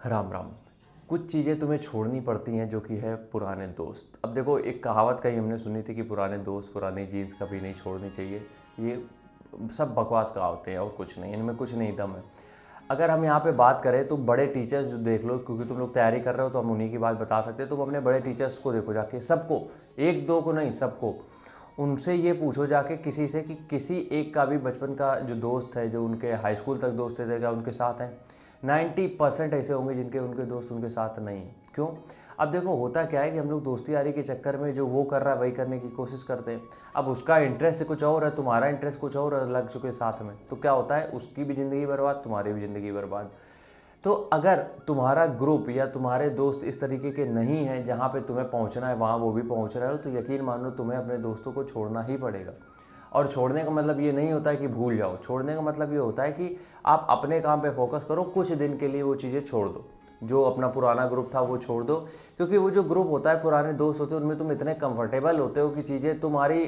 राम राम। कुछ चीज़ें तुम्हें छोड़नी पड़ती हैं जो कि है पुराने दोस्त। अब देखो, एक कहावत कहीं हमने सुनी थी कि पुराने दोस्त पुरानी जीन्स कभी नहीं छोड़नी चाहिए। ये सब बकवास कहावतें हैं और कुछ नहीं, इनमें कुछ नहीं दम है। अगर हम यहाँ पे बात करें तो बड़े टीचर्स जो देख लो, क्योंकि तुम लोग तैयारी कर रहे हो तो हम उन्हीं की बात बता सकते हैं। तुम अपने बड़े टीचर्स को देखो जाके, सबको, एक दो को नहीं, सबको। उनसे ये पूछो जाके किसी से कि किसी एक का भी बचपन का जो दोस्त है, जो उनके हाई स्कूल तक दोस्त थे, क्या उनके साथ हैं? 90% ऐसे होंगे जिनके उनके दोस्त उनके साथ नहीं हैं। क्यों? अब देखो, होता क्या है कि हम लोग दोस्ती यारी के चक्कर में जो वो कर रहा है वही करने की कोशिश करते हैं। अब उसका इंटरेस्ट कुछ और है, तुम्हारा इंटरेस्ट कुछ और अलग चुके साथ में, तो क्या होता है, उसकी भी ज़िंदगी बर्बाद, तुम्हारी भी ज़िंदगी बर्बाद। तो अगर तुम्हारा ग्रुप या तुम्हारे दोस्त इस तरीके के नहीं हैं जहाँ पे तुम्हें पहुँचना है वहाँ वो भी पहुँच रहे हो, तो यकीन मान लो तुम्हें अपने दोस्तों को छोड़ना ही पड़ेगा। और छोड़ने का मतलब ये नहीं होता है कि भूल जाओ, छोड़ने का मतलब ये होता है कि आप अपने काम पे फोकस करो, कुछ दिन के लिए वो चीज़ें छोड़ दो। जो अपना पुराना ग्रुप था वो छोड़ दो, क्योंकि वो जो ग्रुप होता है, पुराने दोस्त होते हैं, उनमें तुम इतने कंफर्टेबल होते हो कि चीज़ें तुम्हारी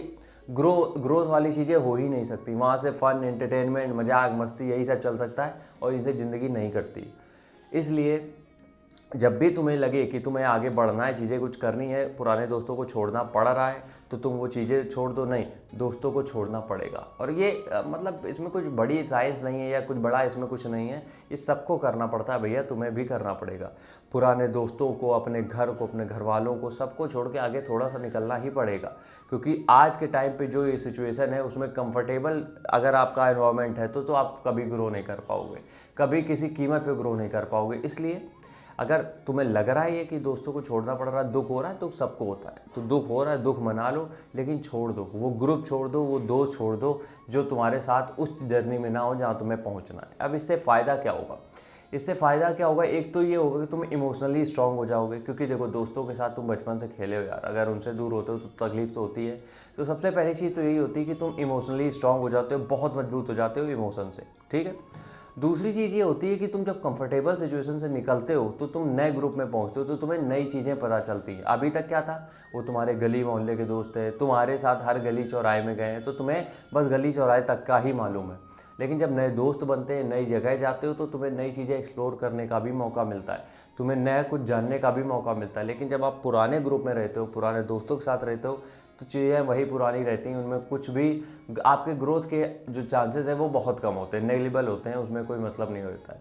ग्रोथ वाली चीज़ें हो ही नहीं सकती। वहाँ से फ़न, एंटरटेनमेंट, मजाक मस्ती यही सब चल सकता है, और इनसे ज़िंदगी नहीं कटती। इसलिए जब भी तुम्हें लगे कि तुम्हें आगे बढ़ना है, चीज़ें कुछ करनी है, पुराने दोस्तों को छोड़ना पड़ रहा है, तो तुम वो चीज़ें छोड़ दो। नहीं, दोस्तों को छोड़ना पड़ेगा। और ये मतलब इसमें कुछ बड़ी साइंस नहीं है या कुछ बड़ा इसमें कुछ नहीं है, ये सबको करना पड़ता है भैया, तुम्हें भी करना पड़ेगा। पुराने दोस्तों को, अपने घर को, अपने घर वालों को, सबको छोड़ के आगे थोड़ा सा निकलना ही पड़ेगा। क्योंकि आज के टाइम पे जो ये सिचुएशन है उसमें कंफर्टेबल अगर आपका एनवायरनमेंट है तो आप कभी ग्रो नहीं कर पाओगे, कभी किसी कीमत पे ग्रो नहीं कर पाओगे। इसलिए अगर तुम्हें लग रहा है कि दोस्तों को छोड़ना पड़ रहा है, दुख हो रहा है, तो सबको होता है, तो दुख हो रहा है, दुख मना लो, लेकिन छोड़ दो वो ग्रुप, छोड़ दो वो दोस्त, छोड़ दो जो तुम्हारे साथ उस जर्नी में ना हो जहाँ तुम्हें पहुँचना है। अब इससे फ़ायदा क्या होगा? इससे फ़ायदा क्या होगा? एक तो ये होगा कि तुम इमोशनली स्ट्रांग हो जाओगे, क्योंकि देखो, दोस्तों के साथ तुम बचपन से खेले हो यार, अगर उनसे दूर होते हो तो तकलीफ तो होती है। तो सबसे पहली चीज़ तो यही होती है कि तुम इमोशनली स्ट्रांग हो जाते हो, बहुत मजबूत हो जाते हो इमोशन से, ठीक है। दूसरी चीज़ ये होती है कि तुम जब कंफर्टेबल सिचुएशन से निकलते हो तो तुम नए ग्रुप में पहुंचते हो, तो तुम्हें नई चीज़ें पता चलती हैं। अभी तक क्या था, वो तुम्हारे गली मोहल्ले के दोस्त है, तुम्हारे साथ हर गली चौराहे में गए हैं, तो तुम्हें बस गली चौराहे तक का ही मालूम है। लेकिन जब नए दोस्त बनते हैं, नई जगह जाते हो, तो तुम्हें नई चीज़ें एक्सप्लोर करने का भी मौका मिलता है, तुम्हें नया कुछ जानने का भी मौका मिलता है। लेकिन जब आप पुराने ग्रुप में रहते हो, पुराने दोस्तों के साथ रहते हो, तो चीज़ें वही पुरानी रहती हैं, उनमें कुछ भी आपके ग्रोथ के जो चांसेस है वो बहुत कम होते हैं, नेग्लिजिबल होते हैं, उसमें कोई मतलब नहीं होता है।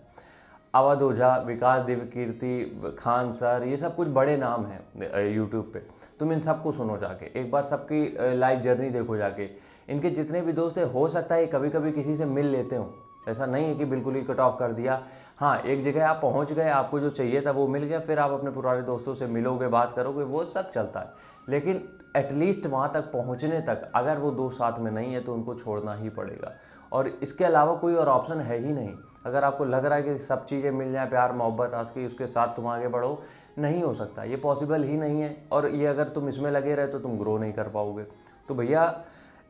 अवध ओझा, विकास दिव्यकीर्ति, खान सर, ये सब कुछ बड़े नाम हैं यूट्यूब पे, तुम इन सबको सुनो जाके, एक बार सबकी लाइफ जर्नी देखो जाके। इनके जितने भी दोस्त हैं, हो सकता है कभी कभी किसी से मिल लेते हो, ऐसा नहीं है कि बिल्कुल ही कट ऑफ कर दिया। हाँ, एक जगह आप पहुंच गए, आपको जो चाहिए था वो मिल गया, फिर आप अपने पुराने दोस्तों से मिलोगे, बात करोगे, वो सब चलता है। लेकिन एटलीस्ट वहाँ तक पहुँचने तक अगर वो दोस्त साथ में नहीं है तो उनको छोड़ना ही पड़ेगा। और इसके अलावा कोई और ऑप्शन है ही नहीं। अगर आपको लग रहा है कि सब चीज़ें मिल जाए, प्यार मोहब्बत आस्की, उसके साथ तुम आगे बढ़ो, नहीं हो सकता, ये पॉसिबल ही नहीं है। और ये अगर तुम इसमें लगे रहे तो तुम ग्रो नहीं कर पाओगे। तो भैया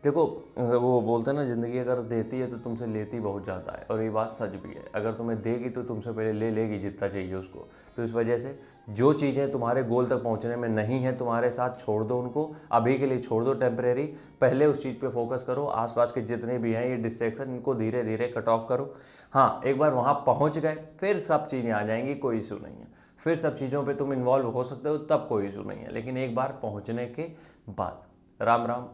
देखो, वो बोलते हैं ना, ज़िंदगी अगर देती है तो तुमसे लेती बहुत ज़्यादा है, और ये बात सच भी है। अगर तुम्हें देगी तो तुमसे पहले ले लेगी जितना चाहिए उसको। तो इस वजह से जो चीज़ें तुम्हारे गोल तक पहुंचने में नहीं है तुम्हारे साथ, छोड़ दो उनको, अभी के लिए छोड़ दो, टेम्परेरी। पहले उस चीज़ पे फोकस करो, आसपास के जितने भी हैं ये डिस्ट्रैक्शन, इनको धीरे धीरे कट ऑफ करो। हाँ, एक बार वहाँ पहुँच गए फिर सब चीज़ें आ जाएंगी, कोई इशू नहीं है। फिर सब चीज़ों पर तुम इन्वॉल्व हो सकते हो, तब कोई इशू नहीं है, लेकिन एक बार पहुँचने के बाद। राम राम।